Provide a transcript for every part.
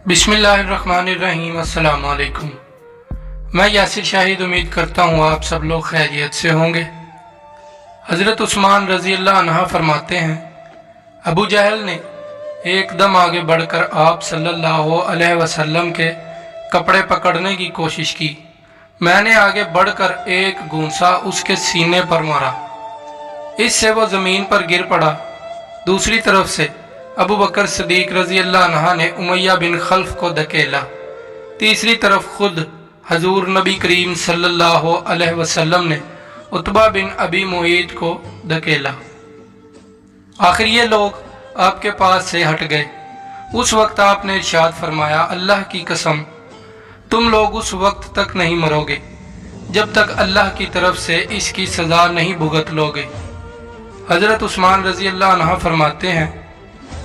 बिस्मिल्लाहिर्रहमानिर्रहीम। अस्सलाम वालेकुम। मैं यासिर शाहिद उम्मीद करता हूँ आप सब लोग खैरियत से होंगे। हज़रत उस्मान रज़ी अल्लाह अन्हा फरमाते हैं, अबू जहल ने एकदम आगे बढ़कर आप सल्लल्लाहु अलैहि वसल्लम के कपड़े पकड़ने की कोशिश की। मैंने आगे बढ़कर एक गूंसा उसके सीने पर मारा, इससे वो ज़मीन पर गिर पड़ा। दूसरी तरफ से अबू बकर सिद्दीक रज़ी अल्लाह अन्हा ने उमैया बिन खल्फ को धकेला। तीसरी तरफ खुद हजूर नबी करीम सल्लल्लाहु अलैहि वसल्लम ने उतबा बिन अबी मुईत को धकेला। आखिर ये लोग आपके पास से हट गए। उस वक्त आपने इरशाद फरमाया, अल्लाह की कसम, तुम लोग उस वक्त तक नहीं मरोगे जब तक अल्लाह की तरफ से इसकी सज़ा नहीं भुगत लोगे। हज़रत उस्मान रज़ी अल्लाह अन्हा फरमाते हैं,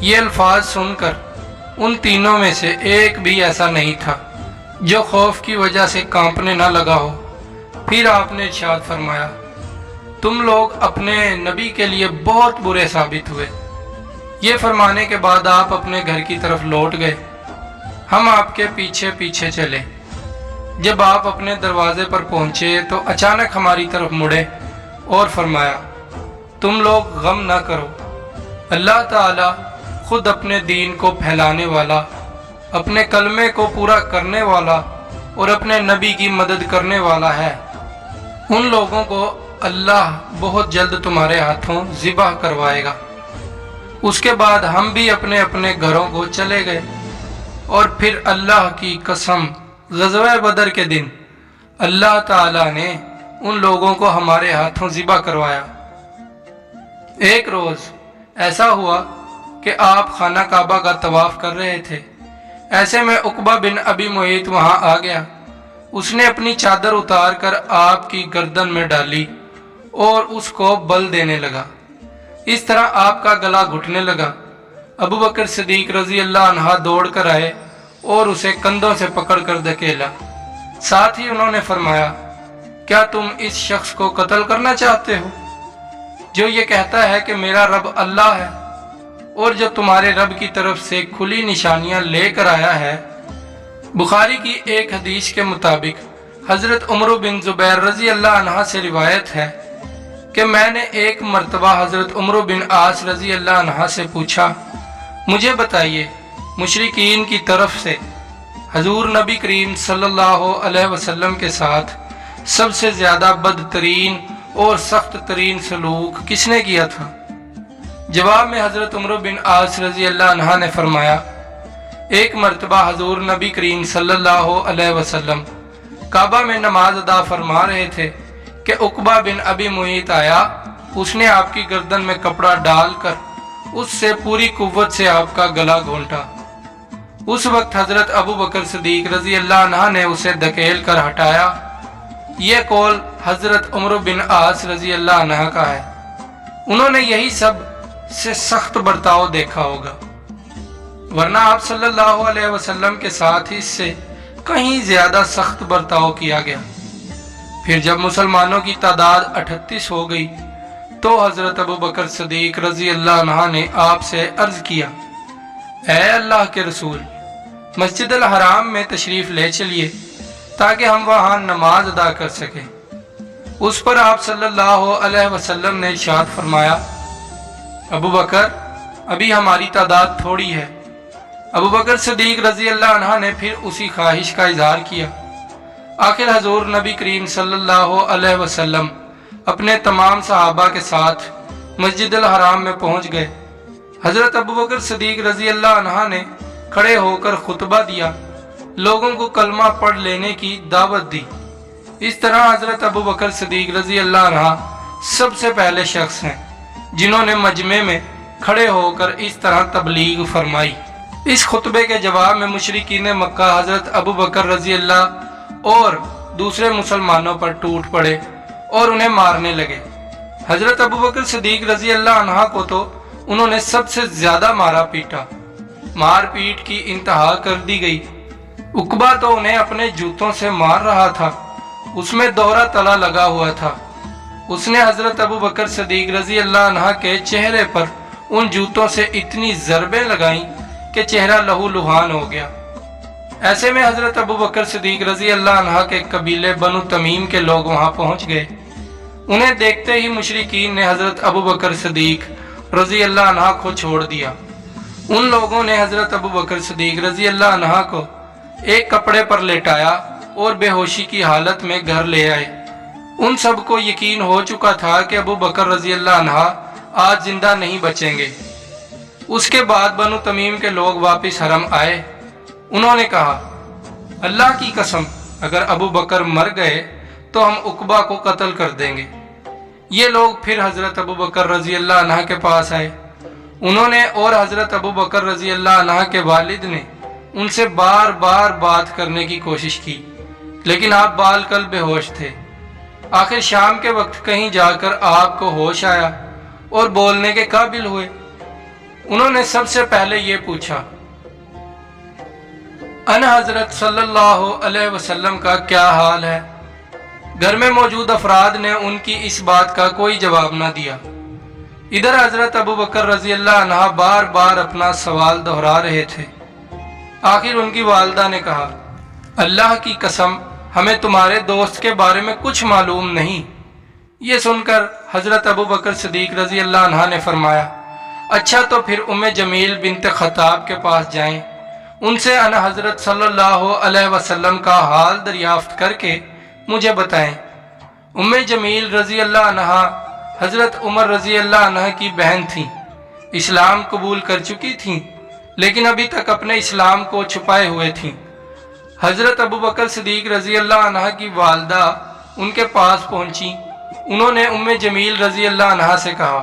ये अल्फाज सुनकर उन तीनों में से एक भी ऐसा नहीं था जो खौफ की वजह से कांपने न लगा हो। फिर आपने इरशाद फरमाया, तुम लोग अपने नबी के लिए बहुत बुरे साबित हुए। ये फरमाने के बाद आप अपने घर की तरफ लौट गए। हम आपके पीछे पीछे चले। जब आप अपने दरवाजे पर पहुंचे तो अचानक हमारी तरफ मुड़े और फरमाया, तुम लोग गम ना करो, अल्लाह ताला खुद अपने दीन को फैलाने वाला, अपने कलमे को पूरा करने वाला और अपने नबी की मदद करने वाला है। उन लोगों को अल्लाह बहुत जल्द तुम्हारे हाथों ज़िबह करवाएगा। उसके बाद हम भी अपने अपने घरों को चले गए और फिर अल्लाह की कसम, ग़ज़वा बदर के दिन अल्लाह ताला ने उन लोगों को हमारे हाथों ज़िबह करवाया। एक रोज़ ऐसा हुआ कि आप खाना काबा का तवाफ कर रहे थे। ऐसे में उकबा बिन अबी मुईत वहां आ गया। उसने अपनी चादर उतार कर आपकी गर्दन में डाली और उसको बल देने लगा। इस तरह आपका गला घुटने लगा। अबू बकर सिद्दीक रज़ी अल्लाह अन्हा दौड़ कर आए और उसे कंधों से पकड़ कर धकेला। साथ ही उन्होंने फरमाया, क्या तुम इस शख्स को कत्ल करना चाहते हो जो ये कहता है कि मेरा रब अल्लाह है और जो तुम्हारे रब की तरफ से खुली निशानियां लेकर आया है। बुखारी की एक हदीस के मुताबिक हजरत उमर बिन जुबैर रज़ी अल्लाह अन्हा से रिवायत है कि मैंने एक मर्तबा हजरत उमर बिन आस रज़ी अल्लाह अन्हा से पूछा, मुझे बताइए, मुशरिकीन की तरफ से हजूर नबी करीम सल्लल्लाहु अलैहि वसल्लम के साथ सबसे ज़्यादा बदतरीन और सख्त तरीन सलूक किसने किया था? जवाब में हजरत उमर बिन आस रज़ी अल्लाह अन्हा ने फरमाया, एक मर्तबा हजूर नबी करीम सल्लल्लाहु अलैहि वसल्लम काबा में नमाज अदा फरमा रहे थे कि उकबा बिन अबी मुईत आया। उसने आपकी गर्दन में कपड़ा डालकर उससे पूरी कुव्वत से आपका गला घोंटा। उस वक्त हजरत अबू बकर सिद्दीक रज़ी अल्लाह अन्हा ने उसे धकेल कर हटाया। यह कौल हजरत उमर बिन आस रज़ी अल्लाह अन्हा का है। उन्होंने यही सब से सख्त बर्ताव देखा होगा, वरना आप सल्लल्लाहु अलैहि वसल्लम के साथ इससे कहीं ज्यादा सख्त बर्ताव किया गया। फिर जब मुसलमानों की तादाद 38 हो गई तो हजरत अबू बकर सिद्दीक रज़ी अल्लाह अन्हा ने आपसे अर्ज किया, ऐ अल्लाह के रसूल, मस्जिद अल हराम में तशरीफ ले चलिए ताकि हम वहां नमाज अदा कर सकें। उस पर आप सल्लल्लाहु अलैहि वसल्लम ने इरशाद फरमाया, अबू बकर, अभी हमारी तादाद थोड़ी है। अबू बकर सिद्दीक रज़ी अल्लाह अन्हा ने फिर उसी ख्वाहिश का इजहार किया। आखिर हजूर नबी करीम सल्लल्लाहु अलैहि वसल्लम अपने तमाम सहाबा के साथ मस्जिद अल हराम में पहुंच गए। हजरत अबू बकर सिद्दीक रज़ी अल्लाह अन्हा ने खड़े होकर खुतबा दिया, लोगों को कलमा पढ़ लेने की दावत दी। इस तरह हजरत अबू बकर सिद्दीक रज़ी अल्लाह अन्हा सबसे पहले शख्स हैं जिन्होंने मजमे में खड़े होकर इस तरह तबलीग फरमाई। इस खुतबे के जवाब में मुशरिकीन मक्का हजरत अबू बकर रज़ी अल्लाह और दूसरे मुसलमानों पर टूट पड़े और उन्हें मारने लगे। हजरत अबू बकर सिद्दीक रज़ी अल्लाह अन्हा को तो उन्होंने सबसे ज्यादा मारा पीटा। मार पीट की इंतहा कर दी गई। उकबा तो उन्हें अपने जूतों से मार रहा था, उसमें दोहरा तला लगा हुआ था। उसने हजरत अबू बकर सिद्दीक रज़ी अल्लाह अन्हा के चेहरे पर उन जूतों से इतनी ज़रबें लगाईं कि चेहरा लहू लुहान हो गया। ऐसे में हजरत अबू बकर सिद्दीक रजी अल्लाह अन्हा के कबीले बनु तमीम के लोग वहां पहुंच गए। उन्हें देखते ही मुशरिकीन ने हजरत अबू बकर सिद्दीक रजी अल्लाह अन्हा को छोड़ दिया। उन लोगों ने हजरत अबू बकर सिद्दीक रजी अल्लाह अन्हा को एक कपड़े पर लेटाया और बेहोशी की हालत में घर ले आए। उन सबको यकीन हो चुका था कि अबू बकर रजी अल्लाह अन्हा आज जिंदा नहीं बचेंगे। उसके बाद बनु तमीम के लोग वापस हरम आए। उन्होंने कहा, अल्लाह की कसम, अगर अबू बकर मर गए तो हम उकबा को कत्ल कर देंगे। ये लोग फिर हजरत अबू बकर रजी अल्लाह अन्हा के पास आए। उन्होंने और हजरत अबू बकर रजी अल्लाह अन्हा के वालिद ने उनसे बार बार बात करने की कोशिश की, लेकिन आप बालकल बेहोश थे। आखिर शाम के वक्त कहीं जाकर आपको होश आया और बोलने के काबिल हुए। उन्होंने सबसे पहले ये पूछा, अन हजरत सल्लल्लाहु अलैहि वसल्लम का क्या हाल है। घर में मौजूद अफराद ने उनकी इस बात का कोई जवाब न दिया। इधर हजरत अबू बकर रजी अल्लाह अन्हा बार बार अपना सवाल दोहरा रहे थे। आखिर उनकी वालदा ने कहा, अल्लाह की कसम, हमें तुम्हारे दोस्त के बारे में कुछ मालूम नहीं। ये सुनकर हजरत अबू बकर सिद्दीक रजी अल्लाह अन्हा ने फरमाया, अच्छा तो फिर उम्मे जमील बिनत खताब के पास जाएं, उनसे अन हजरत सल्लल्लाहु अलैहि वसल्लम का हाल दरियाफ्त करके मुझे बताएं। उम्मे जमील रजी अल्लाह अन्हा हजरत उमर रजी अल्लाह अन्हा की बहन थी। इस्लाम कबूल कर चुकी थीं, लेकिन अभी तक अपने इस्लाम को छुपाए हुए थीं। हजरत अबू बकर सिद्दीक रजी अल्लाह अन्हा की वालदा उनके पास पहुंची। उन्होंने उम्मे जमील रजी अल्लाह अन्हा से कहा,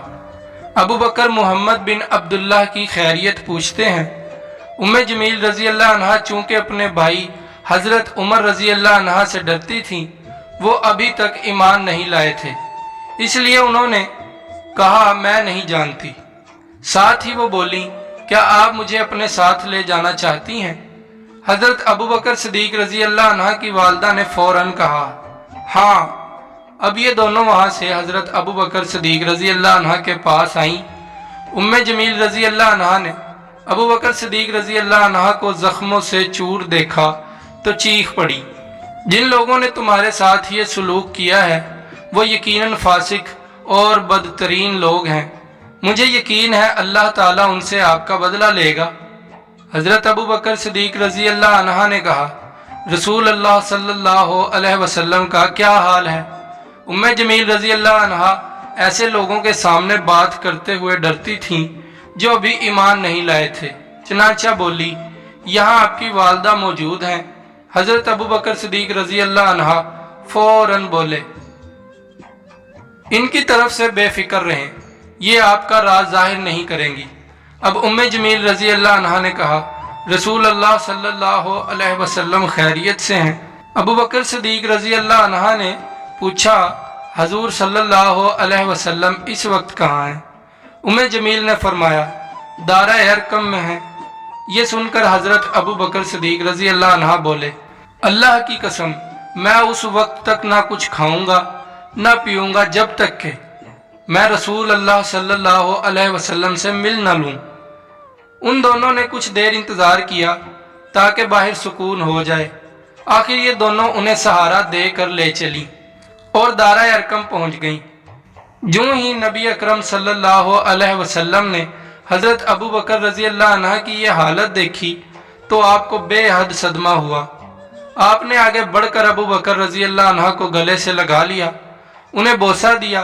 अबू बकर मोहम्मद बिन अब्दुल्लाह की खैरियत पूछते हैं। उम्मे जमील रजी अल्लाह अन्हा चूंकि अपने भाई हजरत उमर रजी अल्लाह अन्हा से डरती थीं, वो अभी तक ईमान नहीं लाए थे, इसलिए उन्होंने कहा, मैं नहीं जानती। साथ ही वो बोली, क्या आप मुझे अपने साथ ले जाना चाहती हैं। हजरत अबू बकर सिद्दीक रजी अल्लाह अन्हा की वालदा ने फौरन कहा, हाँ। अब ये दोनों वहां से हजरत अबू बकर सिद्दीक रजी अल्लाह अन्हा के पास आईं। उम्मे जमील रजी अल्लाह अन्हा ने अबू बकर सिद्दीक रजी अल्लाह अन्हा को जख्मों से चूर देखा तो चीख पड़ी, जिन लोगों ने तुम्हारे साथ ये सलूक किया है वो यकीनन फासिक और बदतरीन लोग हैं। मुझे यकीन है अल्लाह ताला उनसे आपका बदला लेगा। हजरत अबू बकर सिद्दीक रजी अल्लाह अन्हा ने कहा, रसूल अल्लाह सल्लल्लाहु अलैहि वसल्लम का क्या हाल है। उम्मे जमील रजी अल्लाह अन्हा ऐसे लोगों के सामने बात करते हुए डरती थीं जो अभी ईमान नहीं लाए थे। चनाचा बोली, यहाँ आपकी वालदा मौजूद हैं। हजरत अबू बकर सिद्दीक रजी अल्लाह अन्हा फौरन बोले, इनकी तरफ से बेफिक्र रहें, ये आपका राज जाहिर नहीं करेंगी। अब उम्मे जमील रजी अल्लाह अन्हा ने कहा, रसूल अल्लाह सल्लल्लाहु अलैहि वसल्लम खैरियत से हैं। अबू बकर सिद्दीक रजी अल्लाह अन्हा ने पूछा, हजूर सल्लल्लाहु अलैहि वसल्लम इस वक्त कहाँ हैं। उम्मे जमील ने फरमाया, दारा अरकम में है। ये सुनकर हजरत अबू बकर सिद्दीक रजी अल्लाह अन्हा बोले, अल्लाह की कसम, मैं उस वक्त तक ना कुछ खाऊंगा ना पीऊंगा जब तक कि मैं रसूल अल्लाह सल्लल्लाहु अलैहि वसल्लम से मिल न लूं। उन दोनों ने कुछ देर इंतजार किया ताकि बाहर सुकून हो जाए। आखिर ये दोनों उन्हें सहारा देकर ले चली और दारा अरकम पहुंच गईं। जो ही नबी अकरम सल्लल्लाहु अलैहि वसल्लम ने हजरत अबू बकर रजी अल्लाह अन्हा की ये हालत देखी तो आपको बेहद सदमा हुआ। आपने आगे बढ़कर अबू बकर रजी अल्लाह अन्हा को गले से लगा लिया, उन्हें बोसा दिया।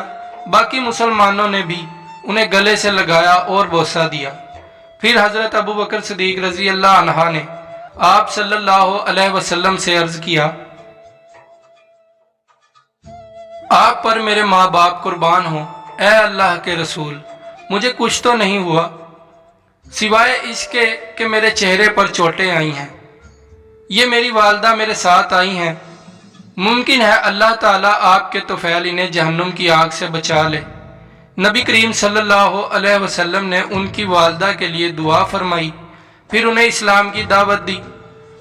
बाकी मुसलमानों ने भी उन्हें गले से लगाया और बोसा दिया। फिर हजरत अबू बकर सिद्दीक रजी अल्लाह अन्हा ने आप सल्लल्लाहु अलैहि वसल्लम से अर्ज किया, आप पर मेरे माँ बाप कुर्बान हो, ए अल्लाह के रसूल, मुझे कुछ तो नहीं हुआ सिवाय इसके कि मेरे चेहरे पर चोटें आई हैं। ये मेरी वालदा मेरे साथ आई हैं। मुमकिन है अल्लाह ताला आपके तुफैल इन्हें जहन्नुम की आग से बचा ले। नबी करीम सल्लल्लाहु अलैहि वसल्लम ने उनकी वालदा के लिए दुआ फरमाई, फिर उन्हें इस्लाम की दावत दी।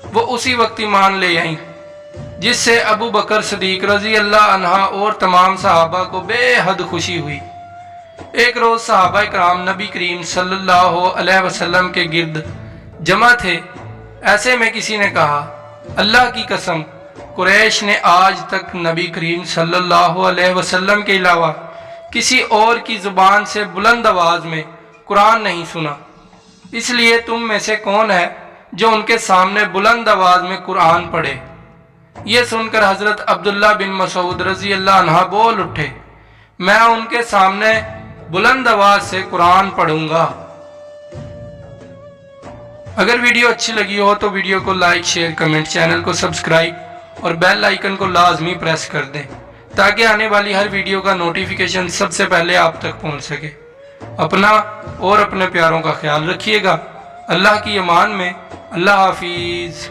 वो उसी वक्त ईमान ले आईं, जिससे अबू बकर सिद्दीक रजी अल्लाह अन्हा और तमाम सहाबा को बेहद खुशी हुई। एक रोज सहाबा इकराम नबी करीम सल्लल्लाहु अलैहि वसल्लम के गिर्द जमा थे। ایسے میں کسی نے کہا اللہ کی قسم قریش نے آج تک نبی کریم صلی اللہ علیہ وسلم کے علاوہ کسی اور کی زبان سے بلند آواز میں قرآن نہیں سنا، اس لیے تم میں سے کون ہے جو ان کے سامنے بلند آواز میں قرآن پڑھے؟ یہ سن کر حضرت عبداللہ بن مسعود رضی اللہ عنہ بول اٹھے، میں ان کے سامنے بلند آواز سے قرآن پڑھوں گا۔ اگر ویڈیو اچھی لگی ہو تو ویڈیو کو لائک، شیئر، کمنٹ، چینل کو سبسکرائب اور بیل آئیکن کو لازمی پریس کر دیں تاکہ آنے والی ہر ویڈیو کا نوٹیفیکیشن سب سے پہلے آپ تک پہنچ سکے۔ اپنا اور اپنے پیاروں کا خیال رکھیے گا۔ اللہ کی امان میں، اللہ حافظ۔